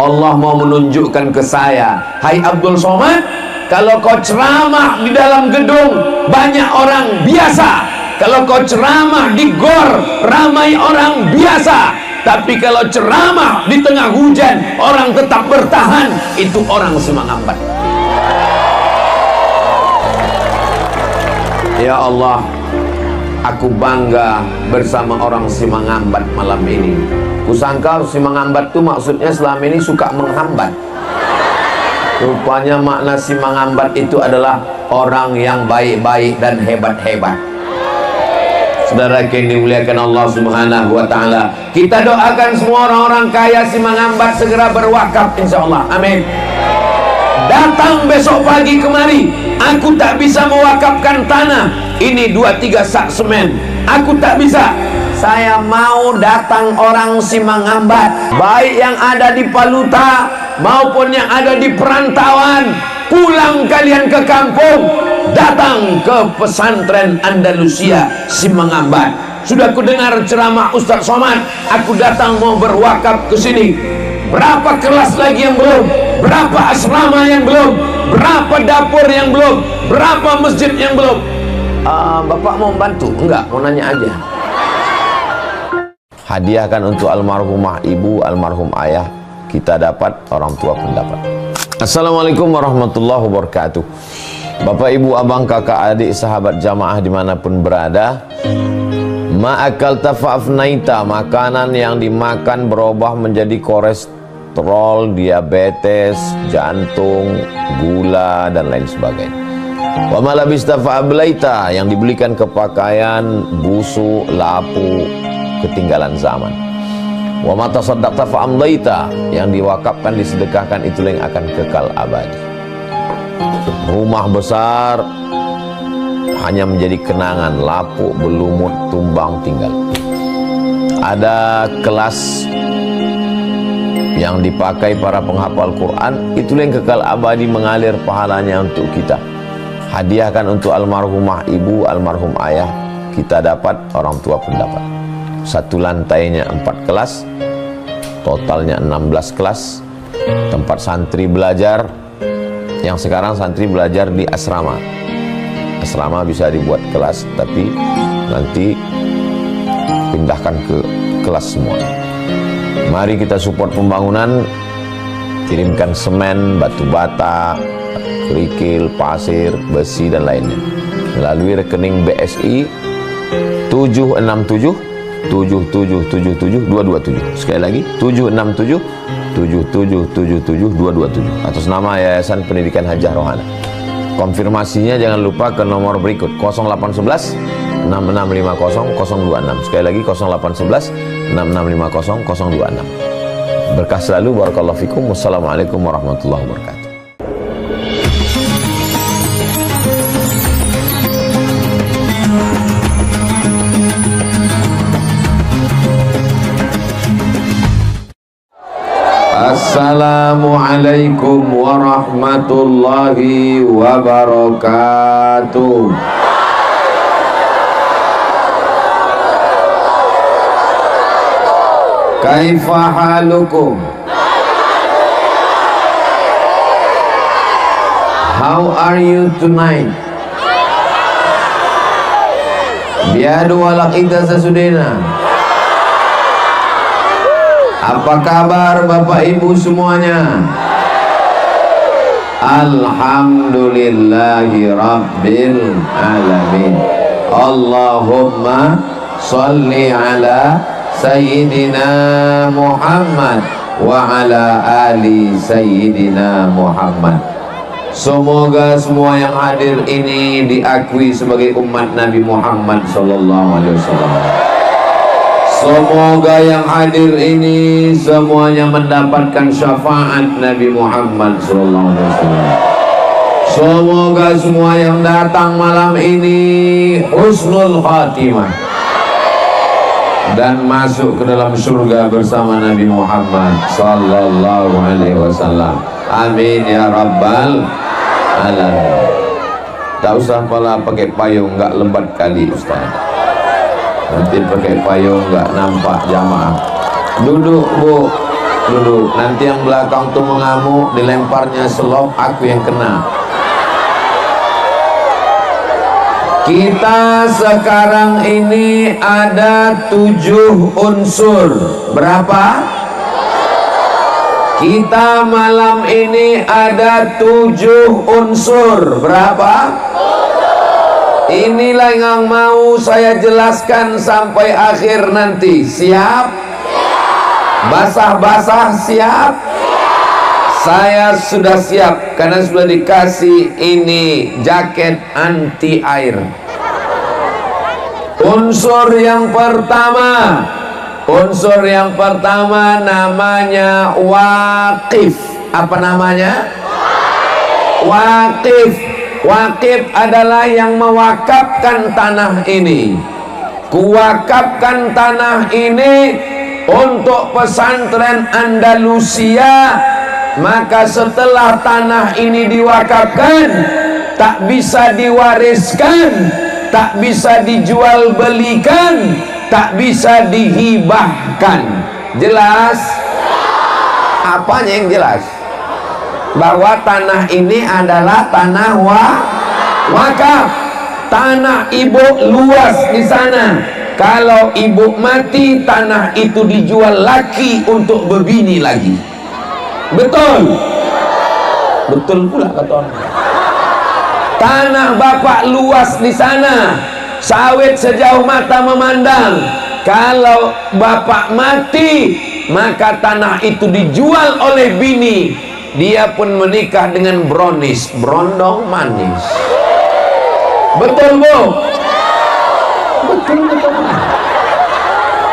Allah mau menunjukkan ke saya, hai Abdul Somad, kalau kau ceramah di dalam gedung banyak orang biasa, kalau kau ceramah di gor ramai orang biasa, tapi kalau ceramah di tengah hujan orang tetap bertahan, itu orang Simangambat. Ya Allah, aku bangga bersama orang Simangambat malam ini. Kusangka Simangambat itu maksudnya selama ini suka menghambat. Rupanya makna Simangambat itu adalah orang yang baik-baik dan hebat-hebat. Saudara yang dimuliakan Allah Subhanahu wa ta'ala, kita doakan semua orang-orang kaya Simangambat segera berwakaf insyaallah. Amin. Datang besok pagi kemari. Aku tak bisa mewakafkan tanah ini 2-3 sak semen, aku tak bisa. Saya mau datang orang Simangambat, baik yang ada di Paluta maupun yang ada di perantauan. Pulang kalian ke kampung, datang ke pesantren Andalusia Simangambat. Sudah ku dengar ceramah Ustaz Somad, aku datang mau berwakaf ke sini. Berapa kelas lagi yang belum? Berapa asrama yang belum? Berapa dapur yang belum? Berapa masjid yang belum? Bapak mau bantu? Enggak, mau nanya aja. Hadiahkan untuk almarhumah ibu, almarhum ayah, kita dapat, orang tua pun dapat. Assalamualaikum warahmatullahi wabarakatuh. Bapak, ibu, abang, kakak, adik, sahabat jamaah dimanapun berada, ma'akal tafa'afnaita, makanan yang dimakan berubah menjadi kolesterol, diabetes, jantung, gula, dan lain sebagainya. Wa malabista fa'ablaita, yang dibelikan ke pakaian busuk, lapu, ketinggalan zaman. Wa mata saddaqta fa'amdaita, yang diwakafkan, disedekahkan, itu yang akan kekal abadi. Rumah besar hanya menjadi kenangan, lapuk, berlumut, tumbang, tinggal. Ada kelas yang dipakai para penghafal Quran, itulah yang kekal abadi mengalir pahalanya untuk kita. Hadiahkan untuk almarhumah ibu, almarhum ayah, kita dapat, orang tua pun dapat. Satu lantainya 4 kelas, totalnya 16 kelas. Tempat santri belajar, yang sekarang santri belajar di asrama. Asrama bisa dibuat kelas, tapi nanti pindahkan ke kelas semua. Mari kita support pembangunan, kirimkan semen, batu bata, kerikil, pasir, besi, dan lainnya melalui rekening BSI 767 7777 227. Sekali lagi 767 7777 227 atas nama Yayasan Pendidikan Hajah Rohana. Konfirmasinya jangan lupa ke nomor berikut 0811 6650 026. Sekali lagi 0811 6650 026. Berkah selalu, barakallahu fikum. Wassalamualaikum warahmatullahi wabarakatuh. Assalamualaikum warahmatullahi wabarakatuh. Kaifa halukum? How are you tonight? Biadu walak ita sasudena. Apa kabar Bapak Ibu semuanya? Alhamdulillahi Rabbil Alamin. Allahumma salli ala Sayyidina Muhammad wa ala ali Sayyidina Muhammad. Semoga semua yang hadir ini diakui sebagai umat Nabi Muhammad SAW. Semoga yang hadir ini semuanya mendapatkan syafaat Nabi Muhammad SAW. Semoga semua yang datang malam ini husnul khatimah dan masuk ke dalam surga bersama Nabi Muhammad sallallahu alaihi wasallam. Amin ya rabbal alamin. Tak usah pala pakai payung, enggak lembat kali Ustaz. Nanti pakai payung enggak nampak jamaah. Duduk Bu, Duduk. Nanti yang belakang tuh mengamuk, dilemparnya selop, aku yang kena. Kita sekarang ini ada 7 unsur. Berapa? Kita malam ini ada 7 unsur. Berapa? Inilah yang mau saya jelaskan sampai akhir nanti. Siap? Basah-basah siap? Saya sudah siap karena sudah dikasih ini jaket anti air. Unsur yang pertama namanya wakif. Apa namanya? Wakif. Wakif adalah yang mewakafkan tanah ini. Kuwakafkan tanah ini untuk pesantren Andalusia. Maka setelah tanah ini diwakafkan, tak bisa diwariskan, tak bisa dijual belikan, tak bisa dihibahkan. Jelas? Apanya yang jelas? Bahwa tanah ini adalah tanah wakaf. Tanah ibu luas di sana. Kalau ibu mati, tanah itu dijual laki untuk berbini lagi. Betul? Betul pula kata orang. Tanah bapak luas di sana, sawit sejauh mata memandang. Kalau bapak mati, maka tanah itu dijual oleh bini. Dia pun menikah dengan brownies, berondong manis. Betul bu? Betul.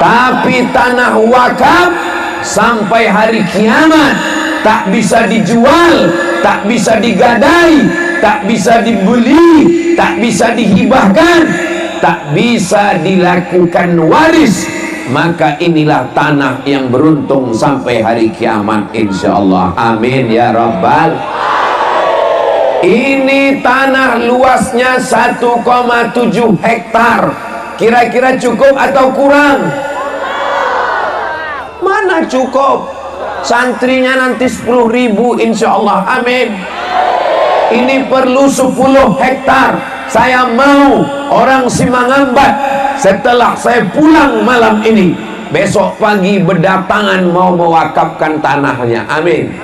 Tapi tanah wakaf sampai hari kiamat tak bisa dijual, tak bisa digadai, tak bisa dibeli, tak bisa dihibahkan, tak bisa dilakukan waris. Maka inilah tanah yang beruntung sampai hari kiamat insyaallah. Amin ya rabbal. Ini tanah luasnya 1,7 hektar. Kira-kira cukup atau kurang? Mana cukup? Santrinya nanti 10.000 insyaallah. Amin. Ini perlu 10 hektar. Saya mau orang Simangambat setelah saya pulang malam ini, besok pagi berdatangan mau mewakafkan tanahnya. Amin.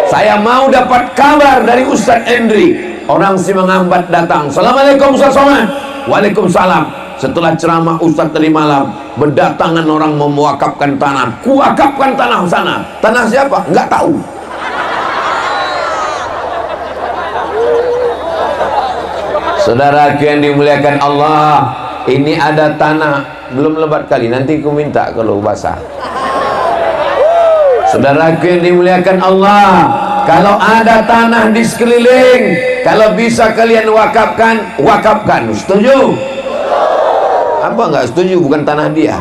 Saya mau dapat kabar dari Ustadz Endri. Orang Simangambat datang. Assalamualaikum Ustadz Somad. Waalaikumsalam. Setelah ceramah Ustadz tadi malam, berdatangan orang mau mewakafkan tanah. Kuwakafkan tanah sana. Tanah siapa? Enggak tahu. Saudara yang dimuliakan Allah, ini ada tanah, belum lebat kali, nanti ku minta kalau basah. Saudaraku yang dimuliakan Allah, kalau ada tanah di sekeliling, kalau bisa kalian wakafkan, wakafkan. Setuju? Apa enggak setuju? Bukan tanah dia.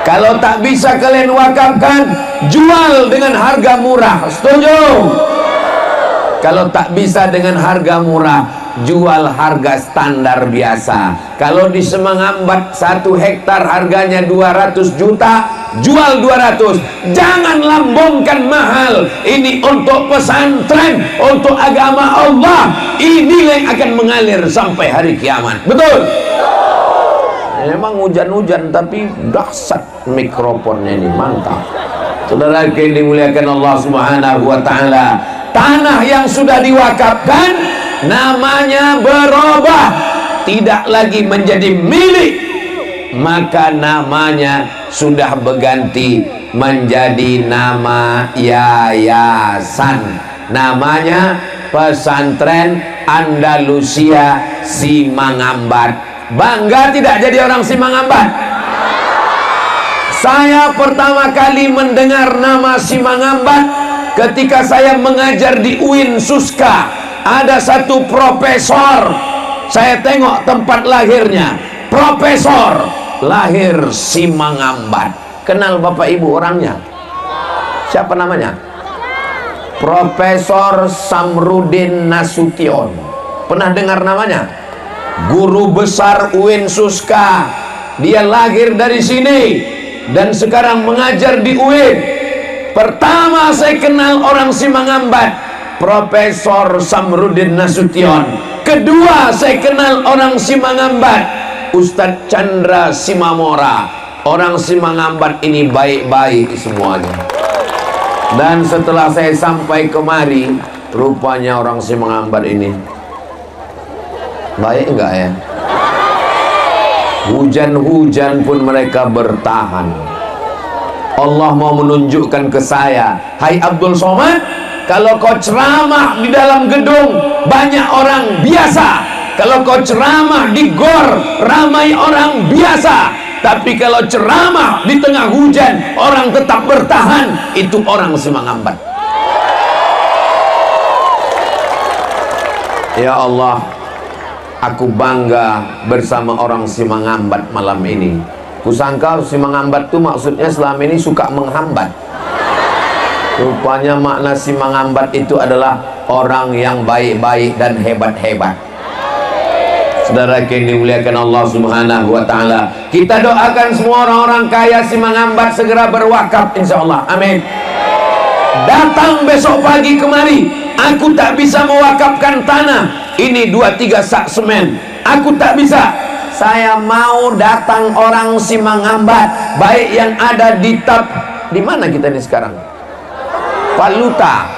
Kalau tak bisa kalian wakafkan, jual dengan harga murah. Setuju? Kalau tak bisa dengan harga murah, jual harga standar biasa. Kalau di Semangambat 1 hektar harganya 200 juta, jual 200. Jangan lambungkan mahal. Ini untuk pesantren, untuk agama Allah. Ini yang akan mengalir sampai hari kiamat. Betul? Memang hujan-hujan tapi dahsyat mikrofonnya ini, mantap. Saudara yang dimuliakan Allah Subhanahu wa taala, tanah yang sudah diwakafkan namanya berubah, tidak lagi menjadi milik, maka namanya sudah berganti menjadi nama yayasan. Namanya Pesantren Andalusia Simangambat. Bangga tidak jadi orang Simangambat? Saya pertama kali mendengar nama Simangambat ketika saya mengajar di UIN Suska. Ada satu profesor, saya tengok tempat lahirnya, profesor, lahir Simangambat. Kenal bapak ibu orangnya? Siapa namanya? Profesor Samrudin Nasution. Pernah dengar namanya? Guru besar UIN Suska. Dia lahir dari sini. dan sekarang mengajar di UIN. Pertama saya kenal orang Simangambat, Profesor Samrudin Nasution. Kedua saya kenal orang Simangambat, Ustadz Chandra Simamora. Orang Simangambat ini baik-baik semuanya. Dan setelah saya sampai kemari, rupanya orang Simangambat ini baik enggak ya? Hujan-hujan pun mereka bertahan. Allah mau menunjukkan ke saya, hai Abdul Somad, kalau kau ceramah di dalam gedung banyak orang biasa, kalau kau ceramah di gor ramai orang biasa, tapi kalau ceramah di tengah hujan orang tetap bertahan, itu orang Simangambat. Ya Allah, aku bangga bersama orang Simangambat malam ini. Kusangka Simangambat itu maksudnya selama ini suka menghambat. Rupanya makna Simangambat itu adalah orang yang baik-baik dan hebat-hebat. Saudara yang dimuliakan Allah Subhanahu wa taala, kita doakan semua orang-orang kaya Simangambat segera berwakaf insyaallah. Amin. Datang besok pagi kemari. Aku tak bisa mewakafkan tanah. Ini 2-3 sak semen. Aku tak bisa. Saya mau datang orang Simangambat, baik yang ada di di mana kita ini sekarang? Paluta.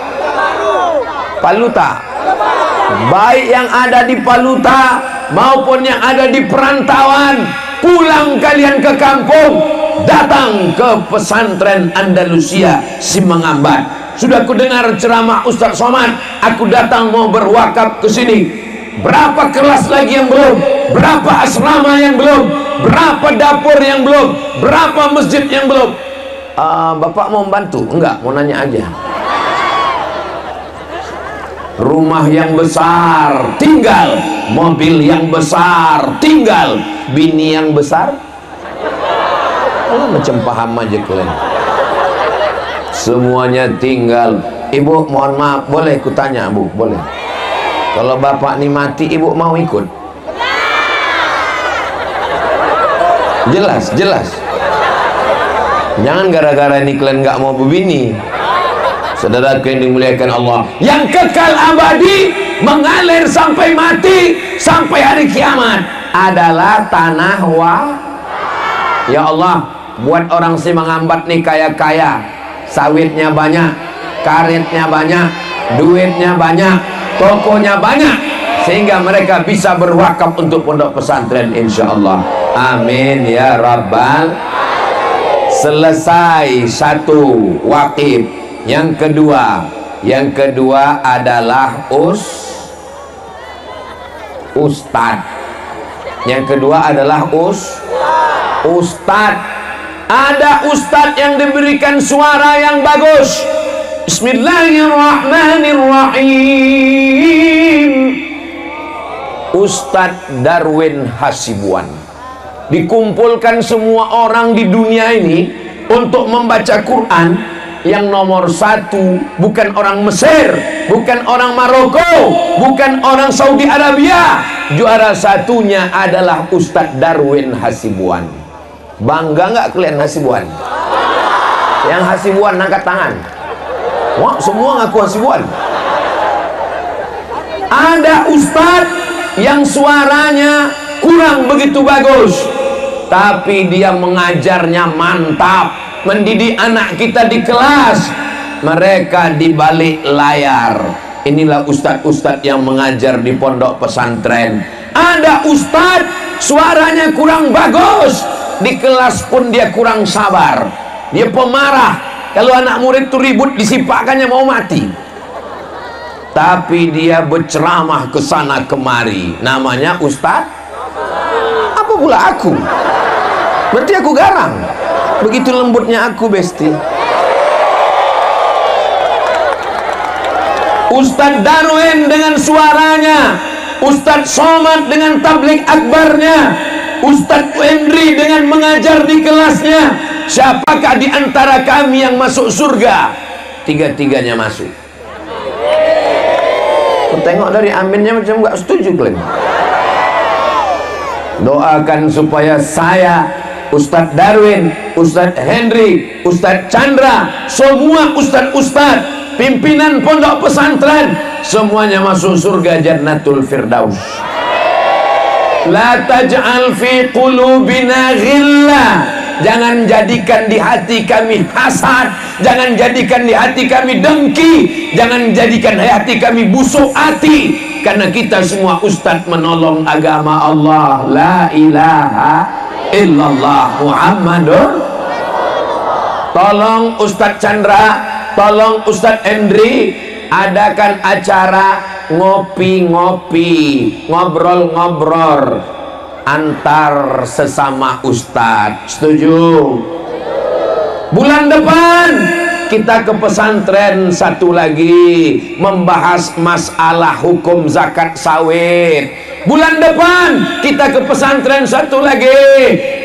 Baik yang ada di Paluta maupun yang ada di perantauan, pulang kalian ke kampung, datang ke pesantren Andalusia Simangambat. Sudah ku dengar ceramah Ustaz Somad, aku datang mau berwakaf ke sini. Berapa kelas lagi yang belum? Berapa asrama yang belum? Berapa dapur yang belum? Berapa masjid yang belum? Bapak mau membantu? Enggak, mau nanya aja. Rumah yang besar tinggal, mobil yang besar tinggal, bini yang besar macam paham aja kalian. Semuanya tinggal. Ibu mohon maaf, boleh ku tanya Bu? Boleh. Kalau bapak nih mati, ibu mau ikut? Jelas. Jangan gara-gara ini kalian nggak mau berbini. Saudara yang dimuliakan Allah, yang kekal abadi mengalir sampai mati, sampai hari kiamat adalah tanah Ya Allah, buat orang Simangambat nih kaya-kaya, sawitnya banyak, karetnya banyak, duitnya banyak, tokonya banyak, sehingga mereka bisa berwakaf untuk pondok pesantren insyaallah. Amin ya rabbal. Selesai satu wakif. Yang kedua adalah ustad. Yang kedua adalah ustad. Ada ustad yang diberikan suara yang bagus. Bismillahirrahmanirrahim. Ustadz Darwin Hasibuan. Dikumpulkan semua orang di dunia ini untuk membaca Quran. Yang nomor 1 bukan orang Mesir, bukan orang Maroko, bukan orang Saudi Arabia. Juara satunya adalah Ustadz Darwin Hasibuan. Bangga nggak kalian Hasibuan? Yang Hasibuan angkat tangan. Wah, semua ngaku Hasibuan. Ada ustadz yang suaranya kurang begitu bagus, tapi dia mengajarnya mantap. Mendidik anak kita di kelas, mereka di balik layar. Inilah ustadz-ustadz yang mengajar di pondok pesantren. Ada ustadz suaranya kurang bagus, di kelas pun dia kurang sabar, dia pemarah. Kalau anak murid itu ribut, disipakkannya mau mati. Tapi dia berceramah ke sana kemari. Namanya ustadz. Apa pula aku? Berarti aku garang. Begitu lembutnya aku, besti. Ustadz Darwin dengan suaranya, Ustadz Somad dengan tablik akbarnya, Ustadz Wendri dengan mengajar di kelasnya. Siapakah di antara kami yang masuk surga? Tiga-tiganya masuk. Aku tengok dari aminnya macam nggak setuju kalian. Doakan supaya saya Ustadz Darwin, Ustadz Henry, Ustadz Chandra, semua ustadz-ustadz pimpinan pondok pesantren, semuanya masuk surga Jannatul Firdaus. La taj'al fi qulubina ghillah, jangan jadikan di hati kami hasad, jangan jadikan di hati kami dengki, jangan jadikan di hati kami busuk hati, karena kita semua ustadz menolong agama Allah. La ilaha illallah Muhammadur. Tolong Ustadz Chandra, tolong Ustadz Hendri, adakan acara ngopi-ngopi, ngobrol-ngobrol antar sesama ustadz. Setuju? Bulan depan kita ke pesantren satu lagi membahas masalah hukum zakat sawit. Bulan depan kita ke pesantren satu lagi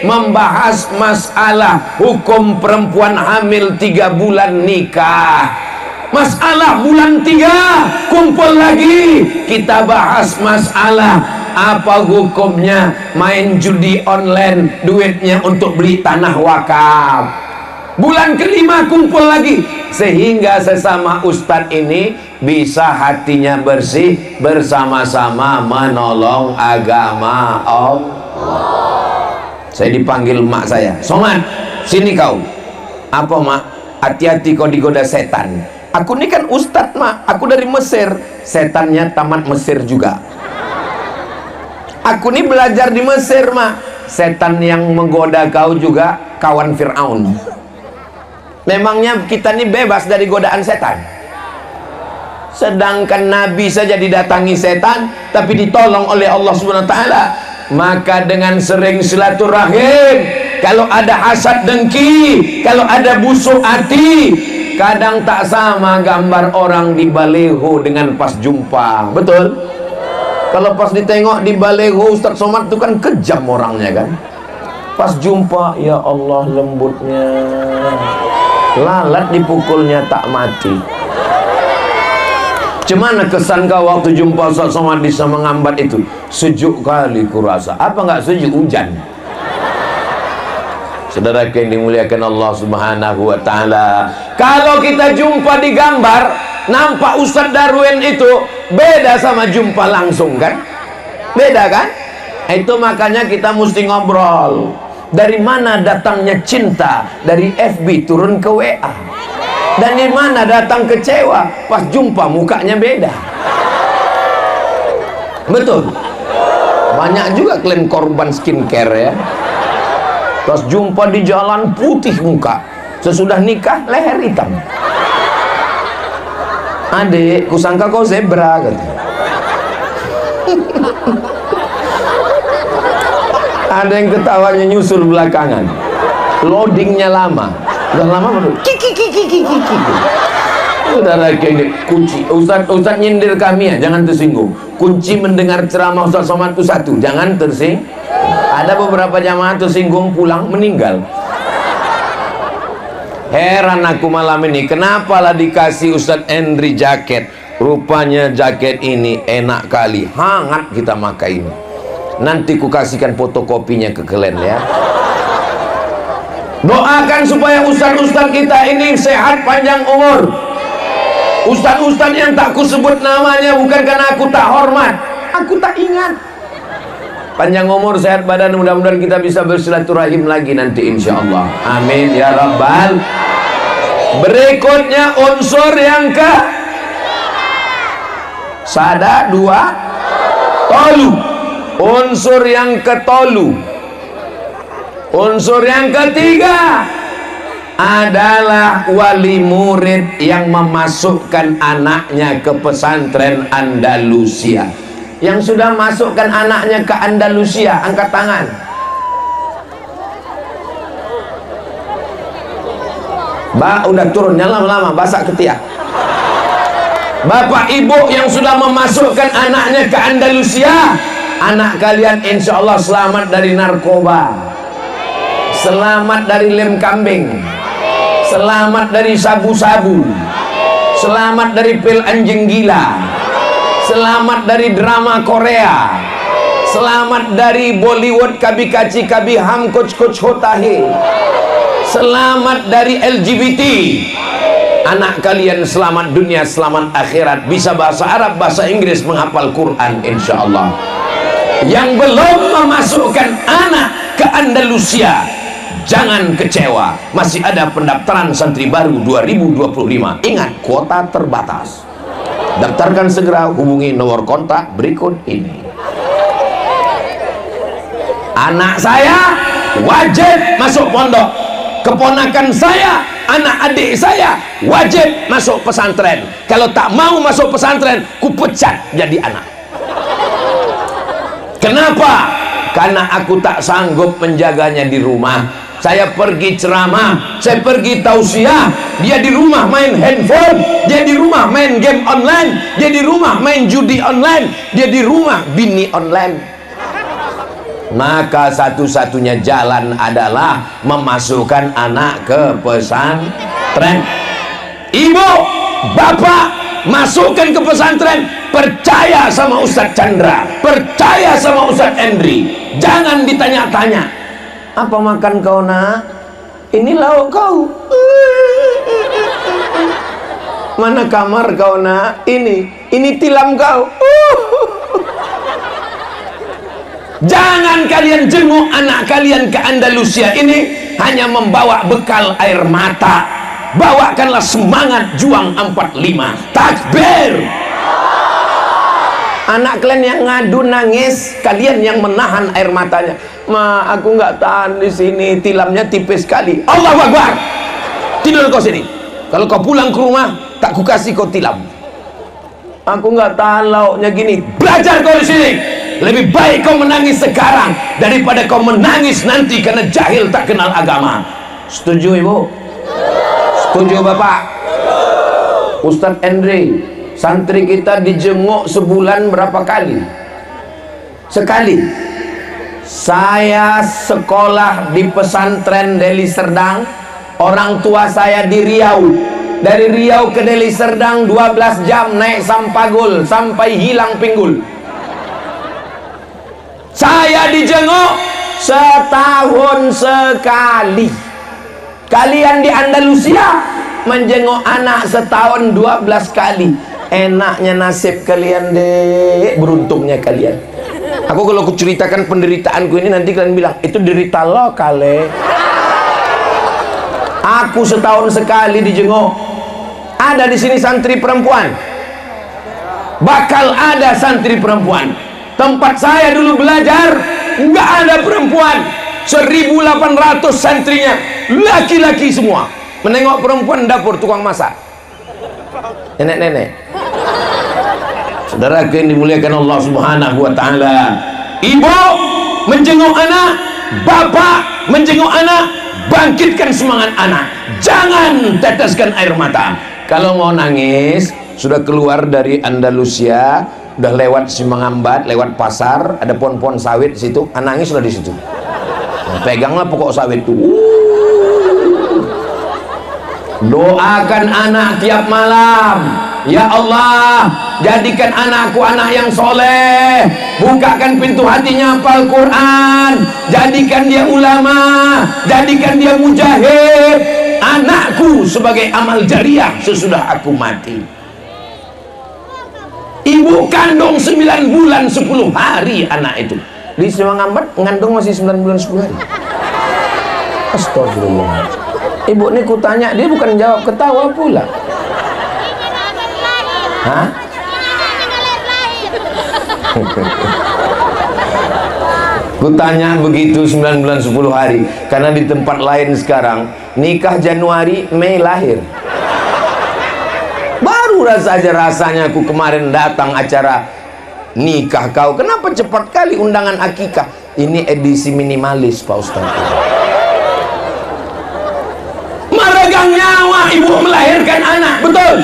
membahas masalah hukum perempuan hamil 3 bulan nikah. Masalah bulan 3 kumpul lagi, kita bahas masalah apa hukumnya main judi online, duitnya untuk beli tanah wakaf. Bulan kelima kumpul lagi, sehingga sesama ustadz ini bisa hatinya bersih, bersama-sama menolong agama Allah. Saya dipanggil mak saya, Somad, sini kau. Apa mak? Hati-hati kau digoda setan. Aku ini kan ustadz mak, aku dari Mesir. Setannya tamat Mesir juga. Aku ini belajar di Mesir mak. Setan yang menggoda kau juga kawan Fir'aun. Memangnya kita ini bebas dari godaan setan? Sedangkan Nabi saja didatangi setan, tapi ditolong oleh Allah Subhanahu wa Ta'ala. Maka dengan sering silaturahim, kalau ada hasad dengki, kalau ada busuk hati, kadang tak sama gambar orang di baleho dengan pas jumpa. Betul? Kalau pas ditengok di baleho Ustadz Somad itu kan kejam orangnya kan. Pas jumpa, ya Allah lembutnya, lalat dipukulnya tak mati. Cemana kesan kau waktu jumpa Ustadz Somad bisa mengambat itu? Sejuk kali kurasa. Apa nggak sejuk? Hujan. Saudara yang dimuliakan Allah Subhanahu wa Ta'ala, kalau kita jumpa di gambar, nampak Ustadz Darwin itu beda sama jumpa langsung kan? Beda kan? Itu makanya kita mesti ngobrol. Dari mana datangnya cinta? Dari FB turun ke WA. Dan di mana datang kecewa? Pas jumpa mukanya beda. Betul? Banyak juga klaim korban skincare ya. Pas jumpa di jalan putih muka, sesudah nikah leher hitam. Adik, kusangka kau zebra gitu. Ada yang ketawanya nyusul belakangan, loadingnya lama, udah lama baru kiki. Saudara kayak kunci Ustadz nyindir kami ya, jangan tersinggung. Kunci mendengar ceramah Ustadz Somad itu satu, jangan tersinggung. Ada beberapa jamaah tersinggung pulang meninggal. Heran aku malam ini, kenapa lah dikasih Ustadz Hendri jaket? Rupanya jaket ini enak kali, hangat kita pakai ini. Nanti ku kasihkan fotokopinya ke kalian ya. Doakan supaya ustadz-ustadz kita ini sehat panjang umur. Ustadz-ustadz yang tak ku sebut namanya bukan karena aku tak hormat, aku tak ingat. Panjang umur, sehat badan, mudah-mudahan kita bisa bersilaturahim lagi nanti insya Allah. Amin ya Rabbal. Berikutnya unsur yang ke sada dua tolu. Unsur yang ketolu, unsur yang ketiga adalah wali murid yang memasukkan anaknya ke pesantren Andalusia. Yang sudah masukkan anaknya ke Andalusia, angkat tangan. Udah turunnya lama-lama, basah ketiak. Bapak ibu yang sudah memasukkan anaknya ke Andalusia, anak kalian insya Allah selamat dari narkoba, selamat dari lem kambing, selamat dari sabu-sabu, selamat dari pil anjing gila, selamat dari drama Korea, Selamat dari Bollywood kabi kaci kabi ham coach hotahe. Selamat dari LGBT. Anak kalian selamat dunia, selamat akhirat. Bisa bahasa Arab, bahasa Inggris, menghafal Quran insya Allah. Yang belum memasukkan anak ke Andalusia, jangan kecewa. Masih ada pendaftaran santri baru 2025. Ingat, kuota terbatas. Daftarkan segera, hubungi nomor kontak berikut ini. Anak saya wajib masuk pondok. Keponakan saya, anak adik saya wajib masuk pesantren. Kalau tak mau masuk pesantren, ku pecat jadi anak. Kenapa? Karena aku tak sanggup menjaganya di rumah. Saya pergi ceramah, saya pergi tausiah, dia di rumah main handphone, dia di rumah main game online, dia di rumah main judi online, dia di rumah bini online. Maka satu-satunya jalan adalah memasukkan anak ke pesantren. Ibu, bapak, masukkan ke pesantren. Percaya sama Ustadz Chandra, percaya sama Ustadz Endri. Jangan ditanya-tanya, apa makan kau nak? Ini lauk kau. Mana kamar kau nak? Ini tilam kau. Jangan kalian jenguk anak kalian ke Andalusia ini hanya membawa bekal air mata. Bawakanlah semangat juang 45. Takbir. Anak kalian yang ngadu nangis, kalian yang menahan air matanya. Ma, aku nggak tahan di sini, tilamnya tipis sekali. Allahu Akbar. Tidur kau sini. Kalau kau pulang ke rumah, tak ku kasih kau tilam. Aku nggak tahan lauknya gini. Belajar kau di sini. Lebih baik kau menangis sekarang daripada kau menangis nanti karena jahil tak kenal agama. Setuju ibu? Setuju bapak? Ustadz Endri, santri kita dijenguk sebulan berapa kali? Sekali. Saya sekolah di pesantren Deli Serdang, orang tua saya di Riau. Dari Riau ke Deli Serdang 12 jam naik Sampagul sampai hilang pinggul. Saya dijenguk setahun sekali. Kalian di Andalusia menjenguk anak setahun 12 kali. Enaknya nasib kalian deh, beruntungnya kalian. Aku kalau aku ceritakan penderitaanku ini nanti kalian bilang itu derita lo kali. Aku setahun sekali dijenguk. Ada di sini santri perempuan. Bakal ada santri perempuan. Tempat saya dulu belajar nggak ada perempuan. 1.800 santrinya laki-laki semua. Menengok perempuan dapur tukang masak, nenek-nenek. Saudara yang dimuliakan Allah Subhanahu wa taala, ibu menjenguk anak, bapak menjenguk anak, bangkitkan semangat anak. Jangan teteskan air mata. Kalau mau nangis, sudah keluar dari Andalusia, udah lewat Simangambat, lewat pasar, ada pohon-pohon sawit di situ, nangis sudah di situ. Nah, peganglah pokok sawit itu. Doakan anak tiap malam. Ya Allah, jadikan anakku anak yang soleh. Bukakan pintu hatinya hafal Quran. Jadikan dia ulama. Jadikan dia mujahid. Anakku sebagai amal jariah sesudah aku mati. Ibu kandung 9 bulan 10 hari anak itu. Di Simangambat ngandung masih 9 bulan 10 hari. Astagfirullah. Ibu ini kutanya, dia bukan jawab, ketawa pula. Hah? Kutanya begitu 9 bulan 10 hari. Karena di tempat lain sekarang nikah Januari, Mei lahir. Baru rasanya aku kemarin datang acara nikah kau. Kenapa cepat kali undangan akikah? Ini edisi minimalis Pak Ustaz. Meregang nyawa ibu melahirkan anak, betul?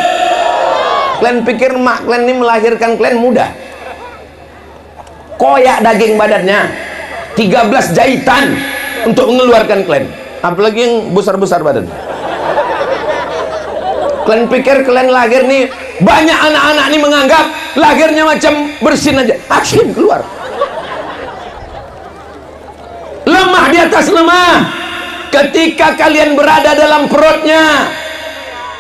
Kalian pikir mak kalian ini melahirkan kalian mudah? Koyak daging badannya, 13 jahitan untuk mengeluarkan kalian. Apalagi yang besar-besar badan. Kalian pikir kalian lahir nih, banyak anak-anak nih menganggap lahirnya macam bersin aja. Akhirnya keluar. lemah di atas lemah. Ketika kalian berada dalam perutnya,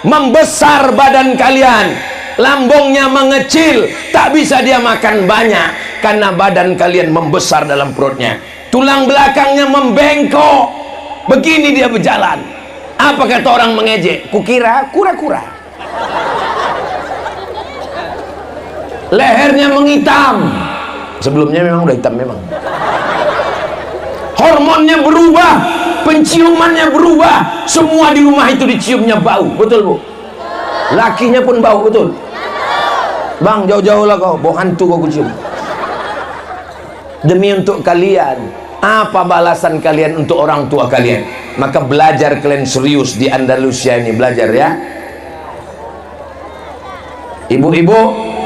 membesar badan kalian, lambungnya mengecil, tak bisa dia makan banyak karena badan kalian membesar dalam perutnya. Tulang belakangnya membengkok, begini dia berjalan. Apa kata orang mengejek? Kukira kura-kura. Lehernya menghitam, sebelumnya memang udah hitam memang. Hormonnya berubah, penciumannya berubah, semua di rumah itu diciumnya bau, betul bu? Lakinya pun bau, betul? Bang, jauh-jauh lah kau, bau hantu kau kucium. Demi untuk kalian, apa balasan kalian untuk orang tua kalian? Maka belajar kalian serius di Andalusia ini, belajar ya. Ibu-ibu,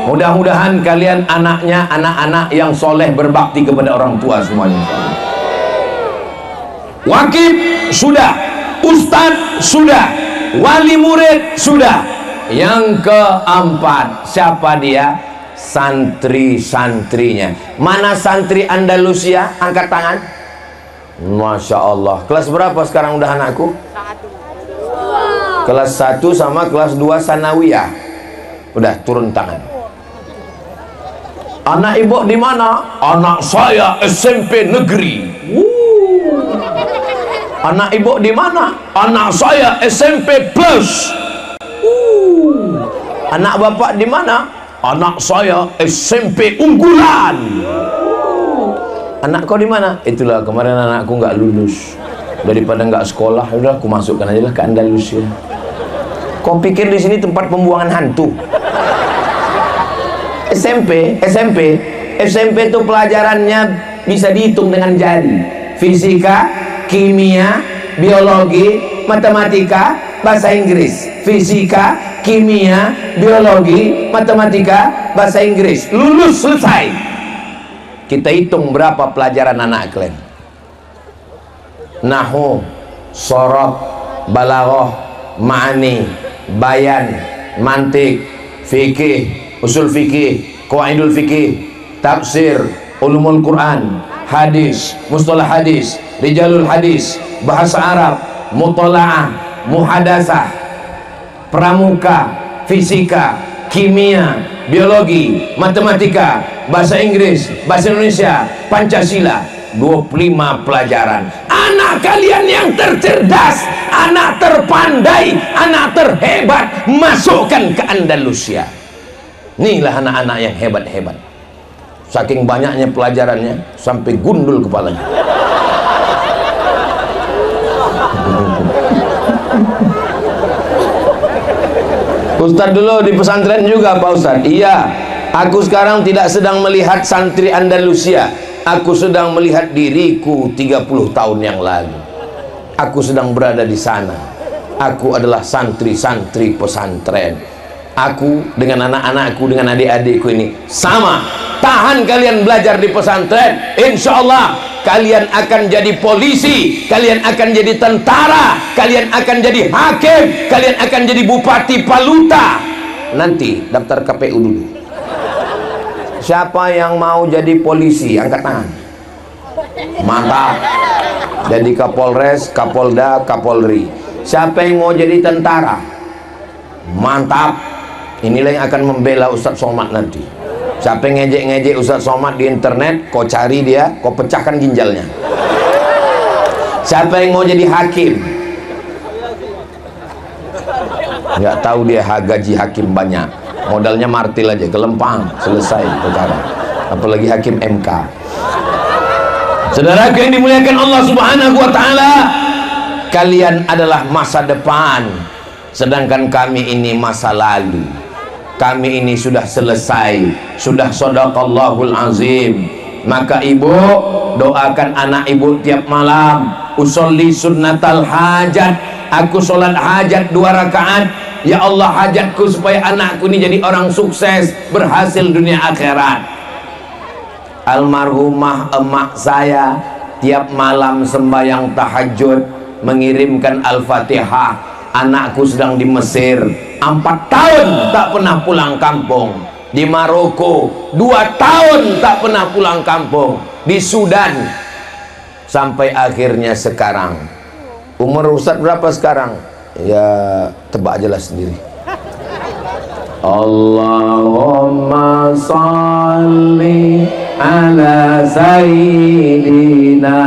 mudah-mudahan kalian anaknya anak-anak yang soleh berbakti kepada orang tua semuanya. Wakif sudah, ustadz sudah, wali murid sudah. Yang keempat, siapa dia? Santri-santrinya. Mana santri Andalusia? Angkat tangan. Masya Allah. Kelas berapa sekarang udah anakku? Kelas 1 sama kelas 2 sanawiyah. Udah turun tangan. Anak ibu di mana? Anak saya SMP negeri. Anak ibu di mana? Anak saya SMP plus. Anak bapak di mana? Anak saya SMP unggulan. Anak kau di mana? Itulah kemarin anakku nggak lulus. Daripada nggak sekolah, udah aku masukkan aja lah ke Andalusia. Kau pikir di sini tempat pembuangan hantu? SMP itu pelajarannya bisa dihitung dengan jari. Fisika, kimia, biologi, matematika, bahasa Inggris. Fisika, kimia, biologi, matematika, bahasa Inggris. Lulus, selesai. Kita hitung berapa pelajaran anak kalian. Nahwu, sorof, balaghah, ma'ani, bayan, mantik, fikih, usul fikih, qawaidul fikih, tafsir, ulumul Quran, hadis, mustalah hadis, rijalul hadis, bahasa Arab, mutola'ah, muhadasah, pramuka, fisika, kimia, biologi, matematika, bahasa Inggris, bahasa Indonesia, Pancasila. 25 pelajaran. Anak kalian yang tercerdas, anak terpandai, anak terhebat, masukkan ke Andalusia. Inilah anak-anak yang hebat-hebat. Saking banyaknya pelajarannya sampai gundul kepalanya. Ustadz dulu di pesantren juga Pak Ustadz. Iya, aku sekarang tidak sedang melihat santri Andalusia. Aku sedang melihat diriku 30 tahun yang lalu. Aku sedang berada di sana. Aku adalah santri-santri pesantren. Aku dengan anak-anakku, dengan adik-adikku ini sama. Tahan kalian belajar di pesantren, insya Allah kalian akan jadi polisi, kalian akan jadi tentara, kalian akan jadi hakim, kalian akan jadi bupati Paluta. Nanti daftar KPU dulu. Siapa yang mau jadi polisi? Angkat tangan. Mantap. Jadi Kapolres, Kapolda, Kapolri. Siapa yang mau jadi tentara? Mantap. Inilah yang akan membela Ustadz Somad nanti. Siapa yang ngejek-ngejek Ustadz Somad di internet, kau cari dia, kau pecahkan ginjalnya. Siapa yang mau jadi hakim? Nggak tahu dia gaji hakim banyak. Modalnya martil aja, gelempang, selesai perkara. Apalagi hakim MK. Saudaraku yang dimuliakan Allah Subhanahu wa taala, kalian adalah masa depan, sedangkan kami ini masa lalu. Kami ini sudah selesai, sudah shadaqallahul azim. Maka ibu doakan anak ibu tiap malam. Usolli sunnatal hajat, aku sholat hajat 2 rakaat. Ya Allah, hajatku supaya anakku ini jadi orang sukses, berhasil dunia akhirat. Almarhumah emak saya tiap malam sembahyang tahajud mengirimkan Al-Fatihah. Anakku sedang di Mesir, 4 tahun tak pernah pulang kampung. Di Maroko 2 tahun tak pernah pulang kampung. Di Sudan sampai akhirnya sekarang. Umur Ustaz berapa sekarang? Ya tebak aja lah sendiri. Allahumma salli ala sayyidina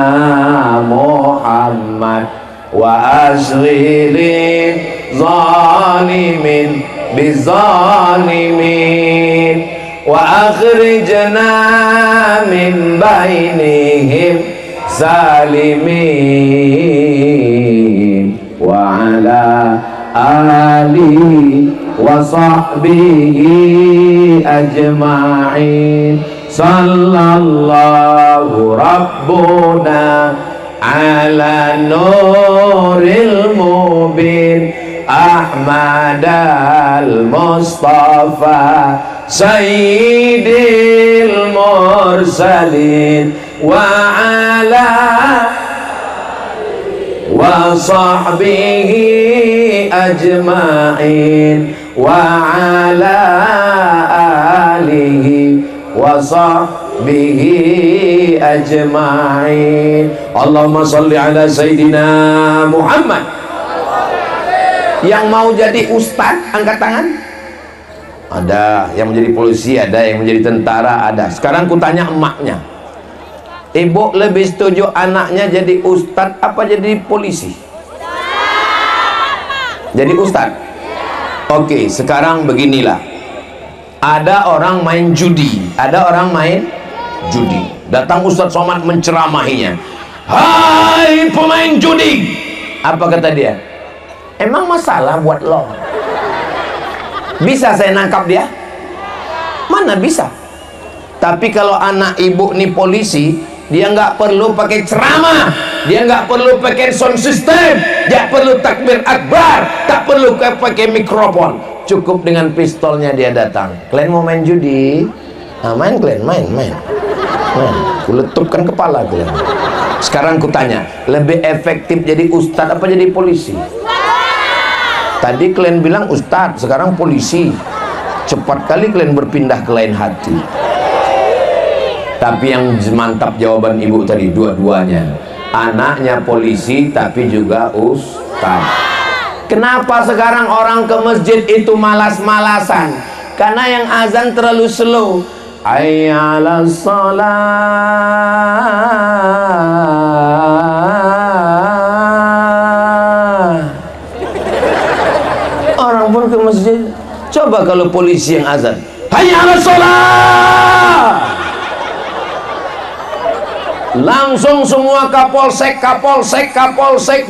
Muhammad wa ashghili zalimin bizalimin wa akhrijna min bainihim salimin wa ala alihi wa sahbihi ajma'in. Sallallahu rabbuna ala nuril mubin Ahmad al-Mustafa sayyidil mursalin wa ala wa sahbihi ajma'in wa ala alihi wa sahbihi ajma'in. Allahumma salli ala Sayyidina Muhammad. Yang mau jadi ustadz angkat tangan. Ada yang menjadi polisi, ada yang menjadi tentara, ada. Sekarang ku tanya emaknya, ibu lebih setuju anaknya jadi ustadz apa jadi polisi? Jadi ustadz. Oke, sekarang beginilah. Ada orang main judi, ada orang main judi. Datang Ustadz Somad menceramahinya. Hai pemain judi, apa kata dia? Emang masalah buat lo? Bisa saya nangkap dia? Mana bisa? Tapi kalau anak ibu nih polisi, dia nggak perlu pakai ceramah, dia nggak perlu pakai sound system, dia perlu takbir akbar, tak perlu pakai mikrofon, cukup dengan pistolnya dia datang. Kalian mau main judi? Nah, main kalian, main. Kuletupkan kepala kalian. Sekarang kutanya, lebih efektif jadi ustadz apa jadi polisi? Tadi kalian bilang ustadz, sekarang polisi. Cepat kali kalian berpindah ke lain hati. Tapi yang mantap jawaban ibu tadi, dua-duanya. Anaknya polisi tapi juga ustadz. Kenapa sekarang orang ke masjid itu malas-malasan? Karena yang azan terlalu slow. Hayya 'alas shalah. Orang pun ke masjid. Coba kalau polisi yang azan, hayya 'alas shalah, langsung semua kapolsek,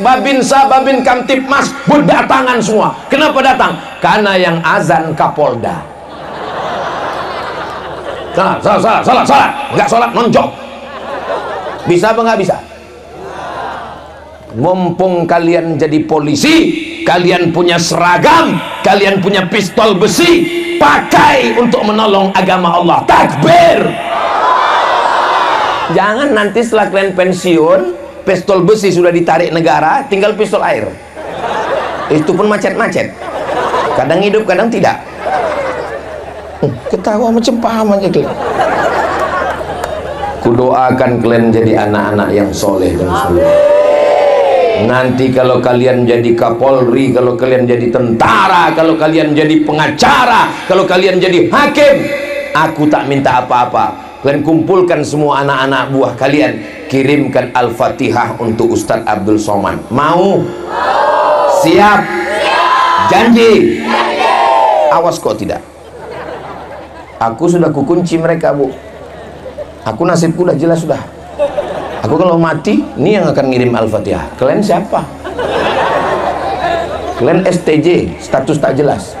babinsa, babin kamtipmas berdatangan semua. Kenapa datang? Karena yang azan Kapolda. Salah, nggak sholat nonjok. Bisa apa nggak bisa? Mumpung kalian jadi polisi, kalian punya seragam, kalian punya pistol besi, pakai untuk menolong agama Allah. Takbir! Jangan nanti setelah kalian pensiun, pistol besi sudah ditarik negara, tinggal pistol air. Itu pun macet-macet. Kadang hidup, kadang tidak. Ketawa macam paham aja kalian. Kudoakan kalian jadi anak-anak yang soleh dan soleh. Nanti kalau kalian jadi Kapolri, kalau kalian jadi tentara, kalau kalian jadi pengacara, kalau kalian jadi hakim, aku tak minta apa-apa. Kalian kumpulkan semua anak-anak buah kalian, kirimkan Al-Fatihah untuk Ustadz Abdul Somad. Mau? Siap? Janji? Awas kok tidak. Aku sudah kukunci mereka, Bu. Aku nasibku udah jelas sudah. Aku kalau mati, ini yang akan ngirim Al-Fatihah. Kalian siapa? Kalian STJ, status tak jelas.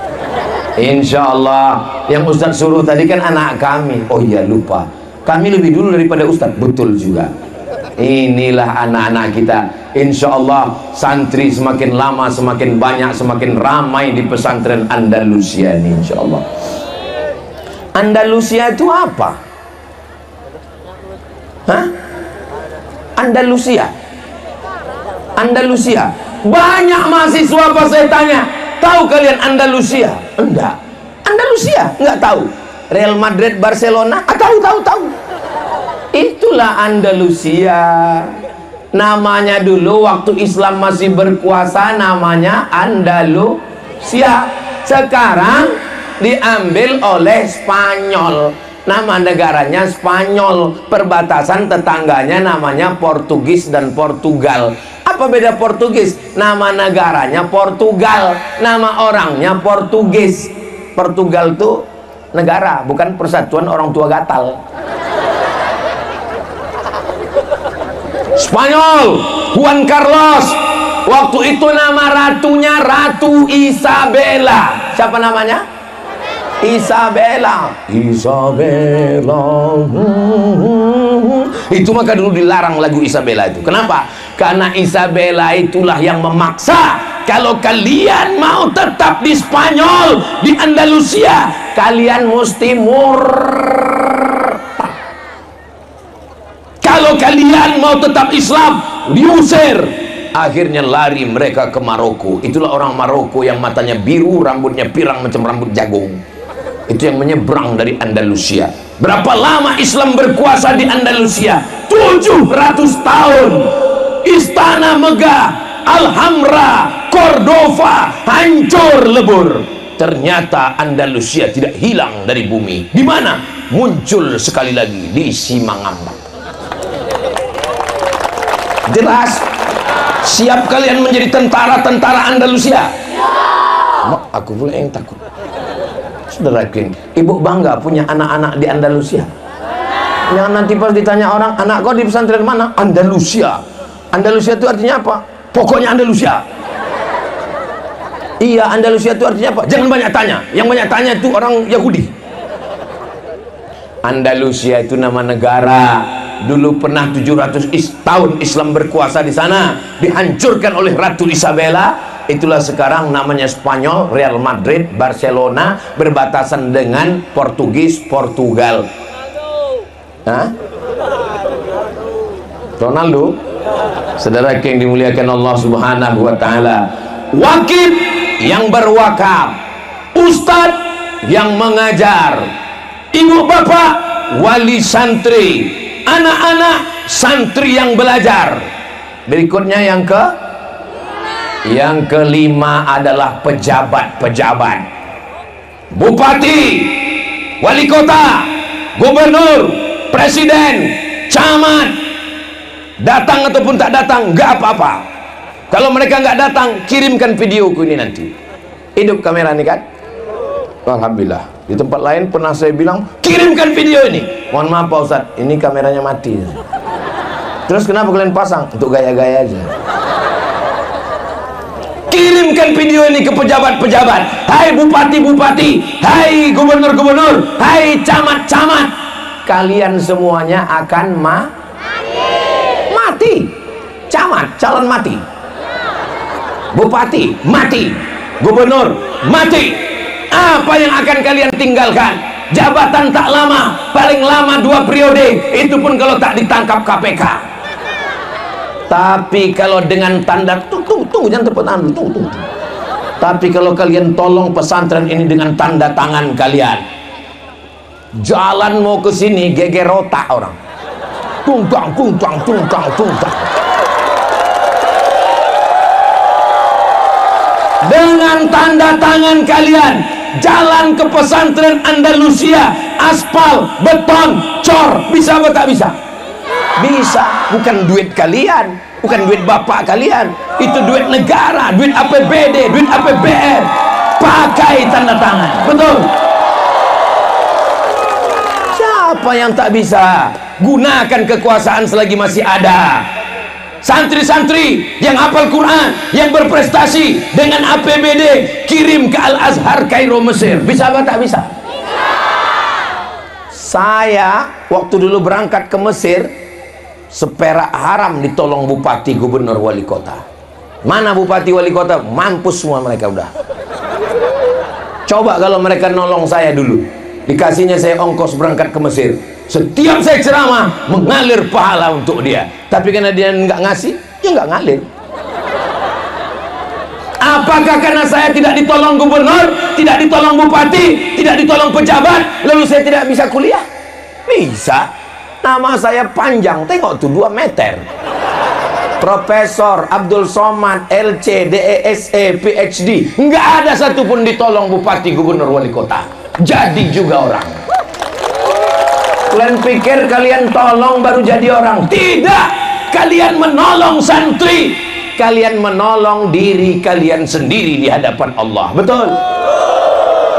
Insya Allah. Yang Ustadz suruh tadi kan anak kami. Oh iya, lupa. Kami lebih dulu daripada Ustadz. Betul juga. Inilah anak-anak kita. Insya Allah santri semakin lama semakin banyak, semakin ramai di pesantren Andalusia ini, insya Allah. Andalusia itu apa? Hah? Andalusia. Banyak mahasiswa pas saya tanya, tahu kalian Andalusia? Enggak. Andalusia enggak tahu. Real Madrid, Barcelona, tahu. Itulah Andalusia. Namanya dulu waktu Islam masih berkuasa namanya Andalusia. Sekarang diambil oleh Spanyol. Nama negaranya Spanyol, perbatasan tetangganya namanya Portugis dan Portugal. Apa beda Portugis? Nama negaranya Portugal, nama orangnya Portugis. Portugal itu negara, bukan persatuan orang tua gatal. Spanyol, Juan Carlos. Waktu itu nama ratunya Ratu Isabella. Siapa namanya? Isabella. Itu maka dulu dilarang lagu Isabella itu. Kenapa? Karena Isabella itulah yang memaksa, kalau kalian mau tetap di Spanyol, di Andalusia, kalian mesti murtad. Kalau kalian mau tetap Islam, diusir. Akhirnya lari mereka ke Maroko. Itulah orang Maroko yang matanya biru, rambutnya pirang macam rambut jagung. Itu yang menyeberang dari Andalusia. Berapa lama Islam berkuasa di Andalusia? 700 tahun. Istana megah, Alhambra, Cordova hancur lebur. Ternyata Andalusia tidak hilang dari bumi. Di mana? Muncul sekali lagi di Simangambang. Jelas? Siap kalian menjadi tentara-tentara Andalusia? Aku pula yang takut. Saudara King, ibu bangga punya anak-anak di Andalusia. Yang nanti pas ditanya orang, anak kau di pesantren mana? Andalusia. Andalusia itu artinya apa? Pokoknya Andalusia. Iya, Andalusia itu artinya apa? Jangan banyak tanya. Yang banyak tanya itu orang Yahudi. Andalusia itu nama negara. Dulu pernah 700 tahun Islam berkuasa di sana, dihancurkan oleh Ratu Isabella. Itulah sekarang namanya Spanyol, Real Madrid, Barcelona, berbatasan dengan Portugis, Portugal. Hah? Ronaldo? Saudara yang dimuliakan Allah Subhanahu wa taala. Wakil yang berwakaf, ustadz yang mengajar, ibu bapak wali santri, anak-anak santri yang belajar. Berikutnya yang kelima adalah pejabat-pejabat. Bupati, wali kota, gubernur, presiden, camat. Datang ataupun tak datang, nggak apa-apa. Kalau mereka nggak datang, kirimkan videoku ini nanti. Hidup kamera ini kan? Alhamdulillah. Di tempat lain pernah saya bilang, kirimkan video ini. Mohon maaf Pak Ustadz, ini kameranya mati. Terus kenapa kalian pasang? Untuk gaya-gaya aja. Kirimkan video ini ke pejabat-pejabat. Hai bupati-bupati, hai gubernur-gubernur, hai camat-camat, kalian semuanya akan mati. Camat calon mati, bupati mati, gubernur mati. Apa yang akan kalian tinggalkan? Jabatan tak lama, paling lama 2 periode, itu pun kalau tak ditangkap KPK. Tapi kalau dengan tanda tunggu jangan terpetan, tunggu. Tapi kalau kalian tolong pesantren ini dengan tanda tangan kalian, jalan mau ke sini geger otak orang. Tungtang. Dengan tanda tangan kalian, jalan ke pesantren Andalusia, aspal, beton, cor, bisa apa tak bisa? Bisa. Bukan duit kalian, bukan duit bapak kalian, itu duit negara, duit APBD, duit APBN. Pakai tanda tangan, betul? Siapa yang tak bisa? Gunakan kekuasaan selagi masih ada. Santri-santri yang hafal Quran, yang berprestasi dengan APBD, kirim ke Al-Azhar Kairo Mesir. Bisa apa tak bisa? Saya waktu dulu berangkat ke Mesir, seperak haram ditolong bupati, gubernur, wali kota. Mana bupati, wali kota? Mampus semua mereka udah. Coba kalau mereka nolong saya dulu, dikasihnya saya ongkos berangkat ke Mesir. Setiap saya ceramah mengalir pahala untuk dia. Tapi karena dia nggak ngasih, ya nggak ngalir. Apakah karena saya tidak ditolong gubernur, tidak ditolong bupati, tidak ditolong pejabat, lalu saya tidak bisa kuliah? Bisa. Nama saya panjang, tengok tuh 2 meter. Profesor Abdul Somad, LC, DESE, PhD, nggak ada satupun ditolong bupati, gubernur, wali kota. Jadi juga orang. Kalian pikir kalian tolong baru jadi orang? Tidak. Kalian menolong santri, kalian menolong diri kalian sendiri di hadapan Allah. Betul?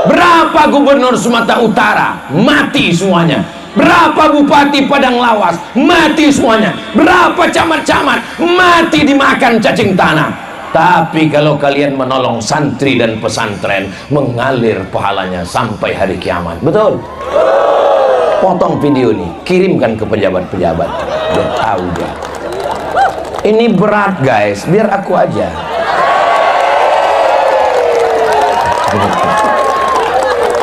Berapa gubernur Sumatera Utara mati semuanya? Berapa bupati Padang Lawas mati semuanya? Berapa camat-camat mati dimakan cacing tanah? Tapi kalau kalian menolong santri dan pesantren, mengalir pahalanya sampai hari kiamat. Betul? Potong video nih, kirimkan ke pejabat-pejabat. Dia tahu dia. Ini berat guys, biar aku aja.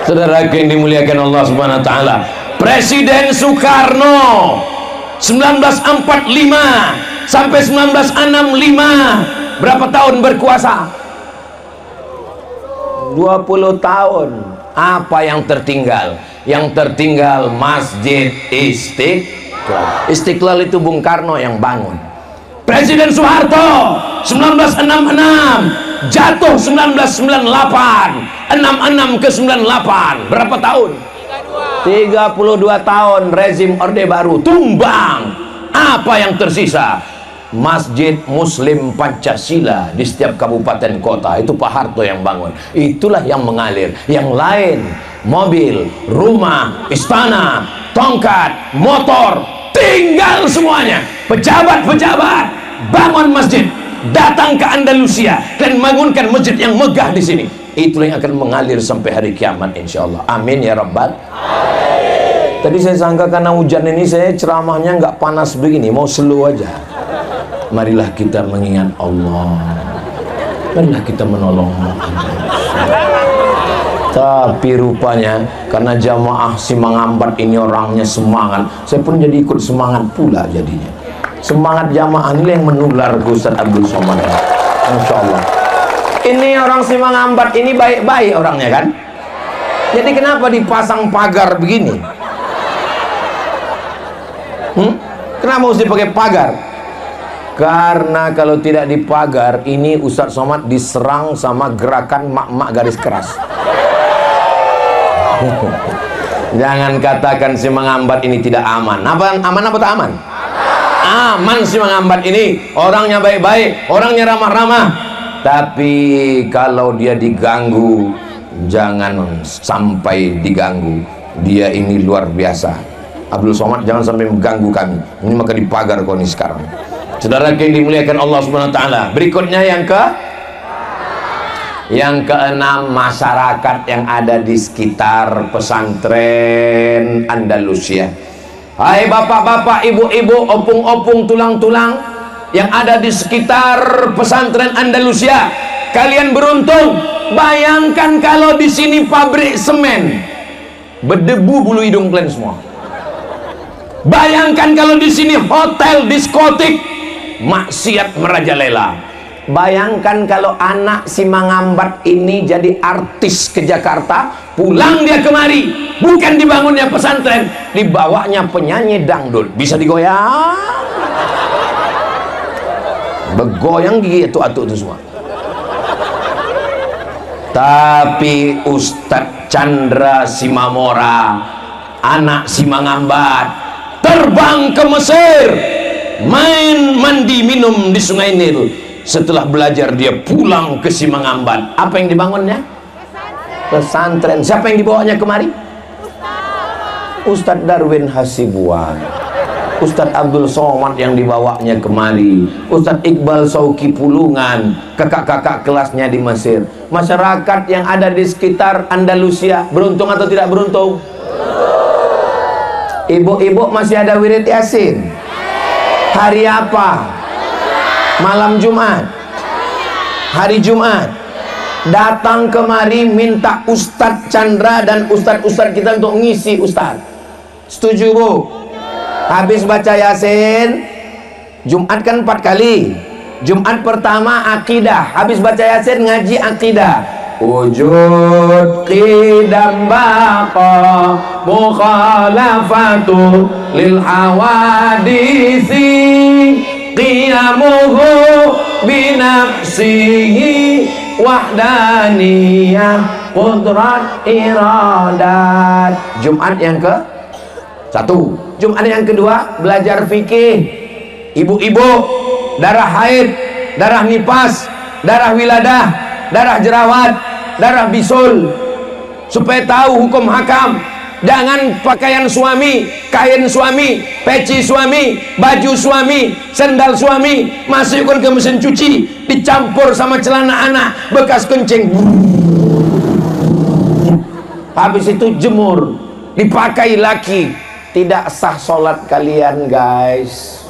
Saudara yang dimuliakan Allah Subhanahu wa taala, Presiden Soekarno 1945 sampai 1965 berapa tahun berkuasa? 20 tahun. Apa yang tertinggal? Yang tertinggal Masjid Istiqlal. Istiqlal itu Bung Karno yang bangun. Presiden Soeharto 1966 jatuh 1998, 66 ke 98 berapa tahun? 32 tahun rezim Orde Baru tumbang. Apa yang tersisa? Masjid Muslim Pancasila di setiap kabupaten kota. Itu Pak Harto yang bangun. Itulah yang mengalir. Yang lain mobil, rumah, istana, tongkat, motor tinggal semuanya. Pejabat-pejabat bangun masjid, datang ke Andalusia dan bangunkan masjid yang megah di sini. Itulah yang akan mengalir sampai hari kiamat insyaallah. Amin ya rabbal alamin. Tadi saya sangka karena hujan ini saya ceramahnya nggak panas begini, mau slow aja. Marilah kita mengingat Allah, marilah kita menolong Tapi rupanya karena jamaah Simangambat ini orangnya semangat, saya pun jadi ikut semangat pula jadinya. Semangat jamaah ini yang menular ke Ustaz Abdul Somad. Masya Allah. Ini orang Simangambat ini baik-baik orangnya kan. Jadi kenapa dipasang pagar begini? Kenapa mesti pakai pagar? Karena kalau tidak dipagar, ini Ustaz Somad diserang sama gerakan mak-mak garis keras. Jangan katakan Simangambat ini tidak aman. Apa aman apa tak aman? Aman Simangambat ini. Orangnya baik-baik, orangnya ramah-ramah. Tapi kalau dia diganggu, jangan sampai diganggu. Dia ini luar biasa. Abdul Somad jangan sampai mengganggu kami. Ini maka dipagar kau ini sekarang. Saudara yang dimuliakan Allah Subhanahu wa taala. Berikutnya yang keenam, masyarakat yang ada di sekitar pesantren Andalusia. Hai bapak-bapak, ibu-ibu, opung-opung, tulang-tulang yang ada di sekitar pesantren Andalusia, kalian beruntung. Bayangkan kalau di sini pabrik semen, berdebu bulu hidung kalian semua. Bayangkan kalau di sini hotel, diskotik, maksiat merajalela. Bayangkan kalau anak Simangambat ini jadi artis ke Jakarta, pulang dia kemari, bukan dibangunnya pesantren, dibawanya penyanyi dangdut. Bisa digoyang, begoyang gigi atuk-atuk itu semua. Tapi Ustadz Chandra Simamora, anak Simangambat, terbang ke Mesir, main mandi minum di Sungai Nil. Setelah belajar dia pulang ke Simangambat. Apa yang dibangunnya? Pesantren. Siapa yang dibawanya kemari? Ustadz Darwin Hasibuan, Ustadz Abdul Somad yang dibawanya kemari, Ustadz Iqbal Sauki Pulungan, kakak-kakak kelasnya di Mesir. Masyarakat yang ada di sekitar Andalusia beruntung atau tidak beruntung? Ibu-ibu masih ada wirid Yasin? Hari apa? Malam Jumat, hari Jumat, datang kemari minta Ustadz Chandra dan Ustadz-Ustadz kita untuk ngisi Ustadz. Setuju Bu? Habis baca Yasin, Jumat kan 4 kali. Jumat pertama akidah, habis baca Yasin ngaji akidah. Wujud qidam baqa mukhalafatu lil hawadisi qiyamuhu binafsihi wahdaniyah qudrat iradat. Jumat yang ke satu. Jumat yang kedua belajar fikih. Ibu-ibu, darah haid, darah nifas, darah wiladah, darah jerawat, darah bisul, supaya tahu hukum hakam. Jangan pakaian suami, kain suami, peci suami, baju suami, sendal suami masukkan ke mesin cuci, dicampur sama celana anak bekas kencing, habis itu jemur, dipakai laki. Tidak sah sholat kalian, guys.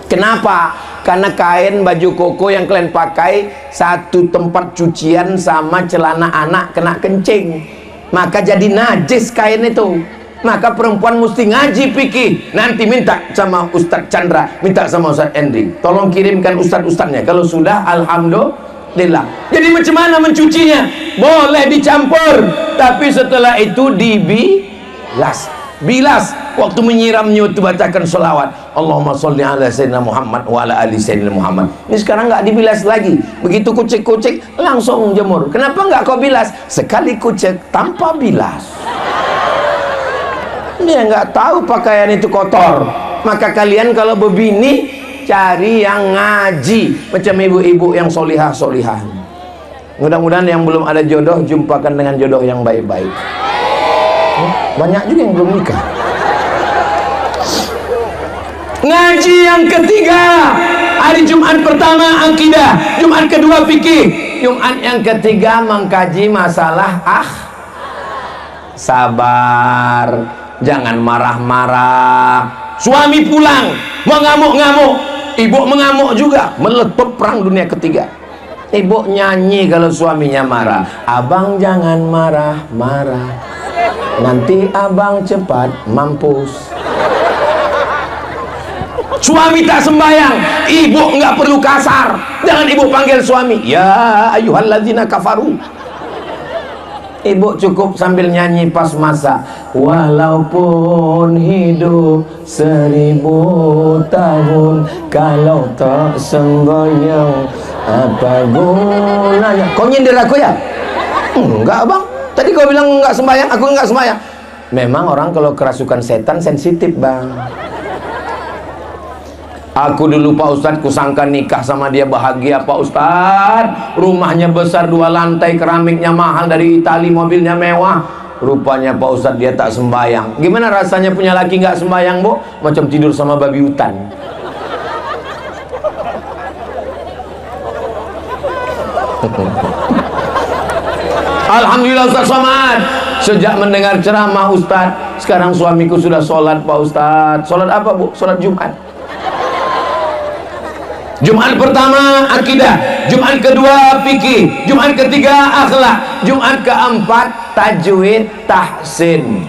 Kenapa? Karena kain baju koko yang kalian pakai satu tempat cucian sama celana anak kena kencing, maka jadi najis kain itu. Maka perempuan mesti ngaji fikih. Nanti minta sama Ustadz Chandra, minta sama Ustadz Endri, tolong kirimkan ustadz-ustadznya. Kalau sudah, alhamdulillah. Jadi macam mana mencucinya? Boleh dicampur, tapi setelah itu dibilas. Bilas waktu menyiramnya itu bacakan sholawat, Allahumma sholli ala sayyidina Muhammad wa ala ali sayyidina Muhammad. Ini sekarang nggak dibilas lagi. Begitu kucek-kucek langsung jemur. Kenapa nggak kau bilas? Sekali kucek tanpa bilas. Dia nggak tahu pakaian itu kotor. Maka kalian kalau berbini cari yang ngaji, macam ibu-ibu yang solihah-solihah. Mudah-mudahan yang belum ada jodoh jumpakan dengan jodoh yang baik-baik. Banyak juga yang belum nikah. Ngaji yang ketiga, hari Jumat pertama akidah, Jumat kedua fikih, Jumat yang ketiga mengkaji masalah sabar, jangan marah-marah. Suami pulang mau ngamuk-ngamuk, ibu mengamuk juga, meletup perang dunia ketiga. Ibu nyanyi kalau suaminya marah, abang jangan marah-marah, nanti abang cepat mampus. Suami tak sembahyang, ibu nggak perlu kasar. Jangan ibu panggil suami, ya ayyuhalladzina kafaru. Ibu cukup sambil nyanyi pas masak, walaupun hidup 1000 tahun, kalau tak sembahyang apa gunanya? Kau nyindir aku ya? Enggak bang, tadi kau bilang enggak sembahyang, aku enggak sembahyang. Memang orang kalau kerasukan setan sensitif bang. Aku dulu Pak Ustadz kusangka nikah sama dia bahagia Pak Ustadz. Rumahnya besar 2 lantai, keramiknya mahal dari Itali, mobilnya mewah. Rupanya Pak Ustadz dia tak sembahyang. Gimana rasanya punya laki nggak sembahyang bu? Macam tidur sama babi hutan. Alhamdulillah Ustadz Somad, sejak mendengar ceramah Ustadz, sekarang suamiku sudah sholat Pak Ustadz. Sholat apa bu? Sholat Jumat. Jumat pertama akidah, Jumat kedua fikih, Jumat ketiga akhlak, Jumat keempat tajwid tahsin.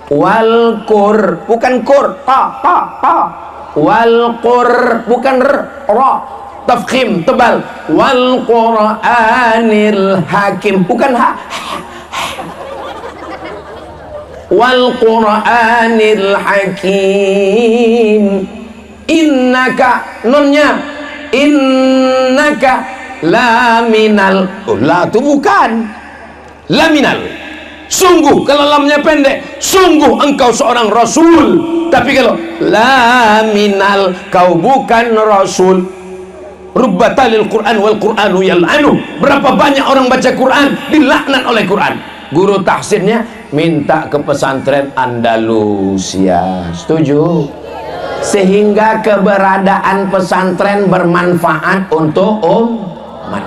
Wal qur, bukan qur, ta. Wal qur, bukan ra, tafkhim tebal. Wal qur'anil hakim, bukan ha. Wal qur'anil hakim. Innaka, nunnya innaka laminal, la itu bukan laminal, sungguh. Kalau lamnya pendek, sungguh engkau seorang rasul. Tapi kalau laminal, kau bukan rasul. Rubbatalil Quran wal Quranu yal'anu. Berapa banyak orang baca Quran dilaknat oleh Quran. Guru tahsinnya minta ke pesantren Andalusia. Setuju? Sehingga keberadaan pesantren bermanfaat untuk umat.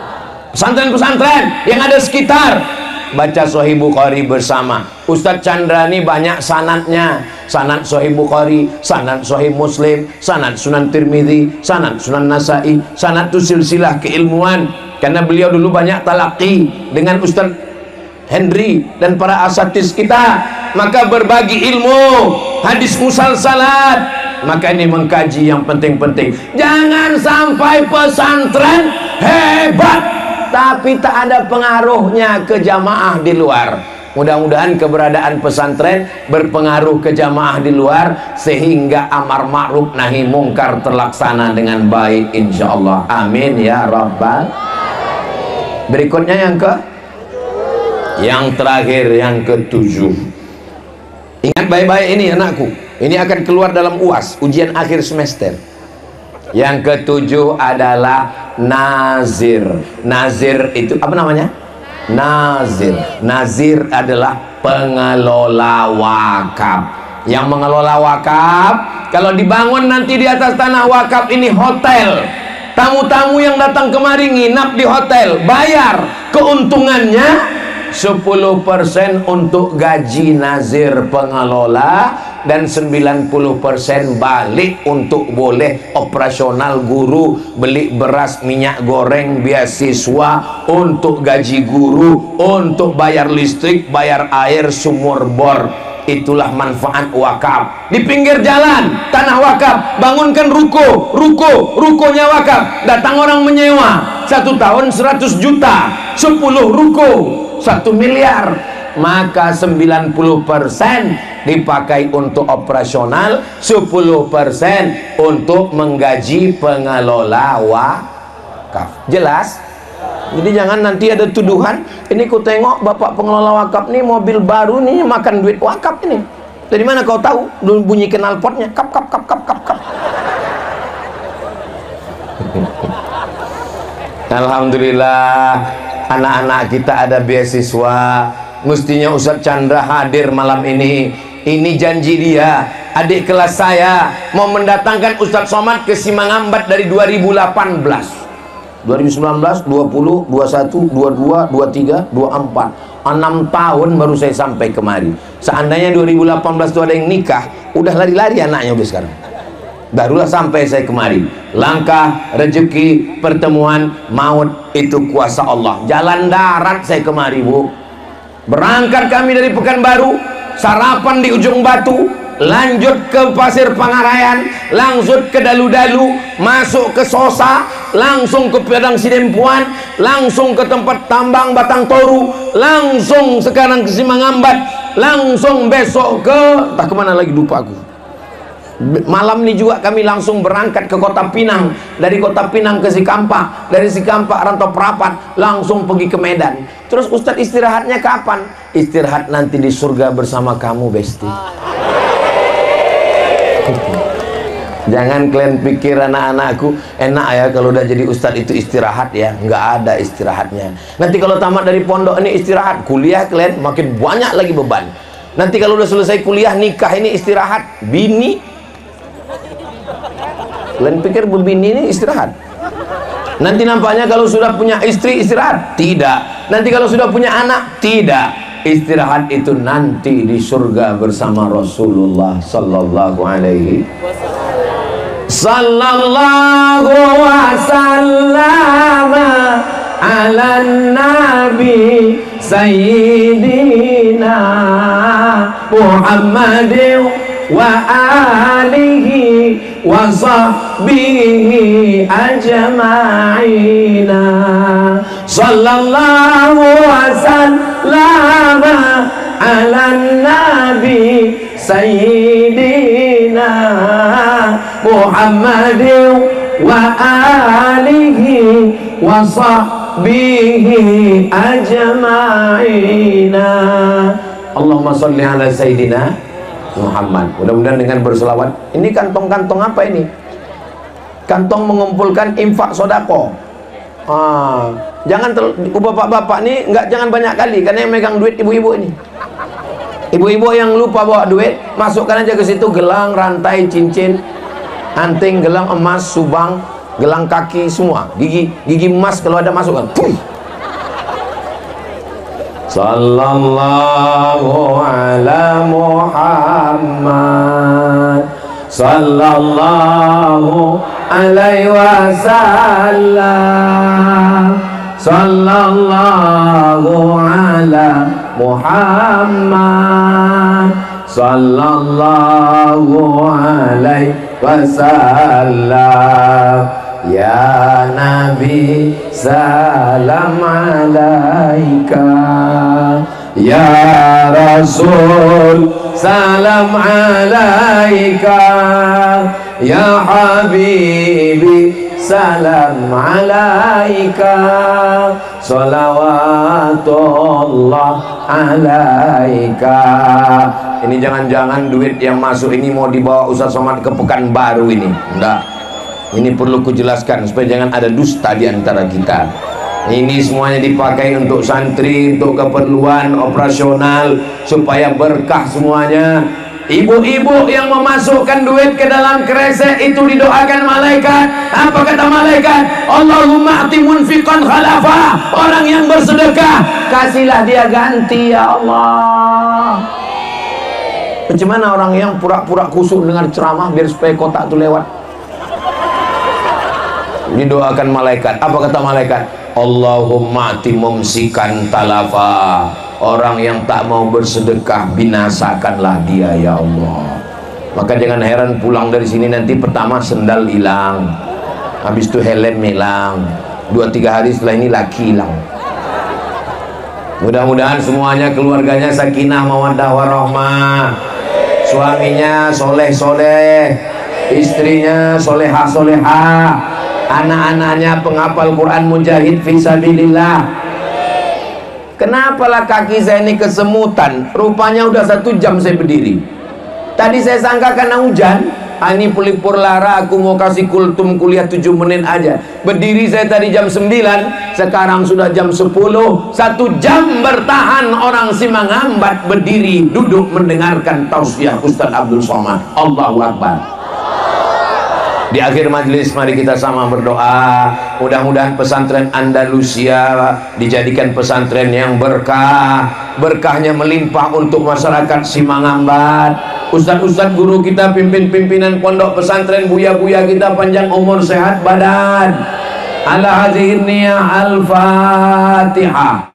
Pesantren-pesantren yang ada sekitar baca Sahih Bukhari bersama. Ustadz Chandra ini banyak sanadnya, sanad Sahih Bukhari, sanad Sahih Muslim, sanad Sunan Tirmidzi, sanad Sunan Nasai. Sanad itu silsilah keilmuan, karena beliau dulu banyak talaqi dengan Ustadz Henry dan para asatidz kita, maka berbagi ilmu, hadis musalsalat. Maka ini mengkaji yang penting-penting. Jangan sampai pesantren hebat tapi tak ada pengaruhnya ke jamaah di luar. Mudah-mudahan keberadaan pesantren berpengaruh ke jamaah di luar, sehingga amar ma'ruf nahi mungkar terlaksana dengan baik insyaallah. Amin ya rabbal. Berikutnya yang terakhir, yang ketujuh. Ingat baik-baik ini anakku, ini akan keluar dalam UAS, ujian akhir semester. Yang ketujuh adalah nazir. Nazir itu apa namanya? Nazir. Nazir adalah pengelola wakaf. Yang mengelola wakaf, kalau dibangun nanti di atas tanah wakaf ini hotel, tamu-tamu yang datang kemari nginap di hotel, bayar. Keuntungannya 10% untuk gaji nazir pengelola, dan 90% balik untuk boleh operasional guru, beli beras, minyak goreng, beasiswa, untuk gaji guru, untuk bayar listrik, bayar air, sumur bor. Itulah manfaat wakaf. Di pinggir jalan tanah wakaf, bangunkan rukonya wakaf, datang orang menyewa, 1 tahun 100 juta, 10 ruko 1 miliar, maka 90% dipakai untuk operasional, 10% untuk menggaji pengelola wakaf. Jelas? Jadi jangan nanti ada tuduhan, ini ku tengok bapak pengelola wakaf nih mobil baru nih, makan duit wakaf ini. Dari mana kau tahu? Bunyi knalpotnya, kap kap kap kap kap kap. Alhamdulillah, anak-anak kita ada beasiswa. Mestinya Ustadz Chandra hadir malam ini. Ini janji dia. Adik kelas saya mau mendatangkan Ustadz Somad ke Simangambat dari 2018. 2019, 20, 21, 22, 23, 24. 6 tahun baru saya sampai kemari. Seandainya 2018 itu ada yang nikah, udah lari-lari anaknya udah sekarang. Barulah sampai saya kemari. Langkah, rezeki, pertemuan, maut itu kuasa Allah. Jalan darat saya kemari, Bu. Berangkat kami dari Pekanbaru, sarapan di Ujung Batu, lanjut ke Pasir Pangarayan, langsung ke Dalu-Dalu, masuk ke Sosa, langsung ke Padang Sidempuan, langsung ke tempat tambang Batang Toru, langsung sekarang ke Simangambat, langsung besok ke entah kemana lagi, lupa aku. Malam ini juga kami langsung berangkat ke Kota Pinang, dari Kota Pinang ke Sikampak, dari Sikampak Rantau Perapat, langsung pergi ke Medan. Terus Ustadz istirahatnya kapan? Istirahat nanti di surga bersama kamu, Besti. Jangan kalian pikir anak-anakku enak ya kalau udah jadi ustadz itu istirahat ya. Nggak ada istirahatnya. Nanti kalau tamat dari pondok ini istirahat, kuliah kalian makin banyak lagi beban. Nanti kalau udah selesai kuliah, nikah ini istirahat. Bini, kalian pikir berbini ini istirahat? Nanti nampaknya kalau sudah punya istri istirahat? Tidak. Nanti kalau sudah punya anak? Tidak. Istirahat itu nanti di surga bersama Rasulullah sallallahu alaihi sallallahu wasallam ala nabi sayyidina Muhammadin wa alihi wa sahbihi ajma'ina. Sallallahu wasallam ala nabi sayyidina Muhammadin wa alihi wa sahbihi ajma'ina. Allahumma salli ala sayyidina Muhammad. Mudah-mudahan dengan berselawat. Ini kantong-kantong apa ini? Kantong mengumpulkan infak sodako. Jangan bapak-bapak nih jangan banyak kali, karena yang megang duit ibu-ibu ini. Ibu-ibu yang lupa bawa duit, masukkan aja ke situ gelang, rantai, cincin, anting, gelang emas, subang, gelang kaki, semua. Gigi emas kalau ada masukkan. Sallallahu ala Muhammad, sallallahu alaihi wasallam, sallallahu ala Muhammad, sallallahu alaihi wasallam. Ya Nabi salam alaika, ya Rasul salam alaika, ya Habibi salam alaika, salawatullah alaika. Ini jangan-jangan duit yang masuk ini mau dibawa Ustaz Somad ke Pekanbaru ini. Enggak. Ini perlu kujelaskan supaya jangan ada dusta di antara kita. Ini semuanya dipakai untuk santri, untuk keperluan operasional, supaya berkah semuanya. Ibu-ibu yang memasukkan duit ke dalam kresek itu didoakan malaikat. Apa kata malaikat? Allahumma ati munfiqan khalafa. Orang yang bersedekah, kasihlah dia ganti ya Allah. Bagaimana orang yang pura-pura kusuk dengar ceramah biar supaya kotak itu lewat? Didoakan malaikat. Apa kata malaikat? Allahumma ati mumsikan talafa. Orang yang tak mau bersedekah, binasakanlah dia ya Allah. Maka jangan heran pulang dari sini nanti pertama sendal hilang, habis itu helm hilang, 2-3 hari setelah ini laki hilang. Mudah-mudahan semuanya keluarganya sakinah mawaddah warahmah, suaminya soleh-soleh, istrinya solehah-solehah, anak-anaknya penghafal Quran mujahid fisabilillah. Kenapalah kaki saya ini kesemutan? Rupanya udah 1 jam saya berdiri. Tadi saya sangka karena hujan. Ini pelipur lara, aku mau kasih kultum kuliah 7 menit aja. Berdiri saya tadi jam 9, sekarang sudah jam 10. 1 jam bertahan orang Simangambat berdiri duduk mendengarkan tausiah Ustaz Abdul Somad. Allahu Akbar. Di akhir majelis mari kita sama berdoa, mudah-mudahan pesantren Andalusia dijadikan pesantren yang berkah, berkahnya melimpah untuk masyarakat Simangambat. Ustaz-ustaz guru kita, pimpin-pimpinan pondok pesantren, buya-buya kita panjang umur sehat badan. Ala hadhihi niyah al-Fatihah.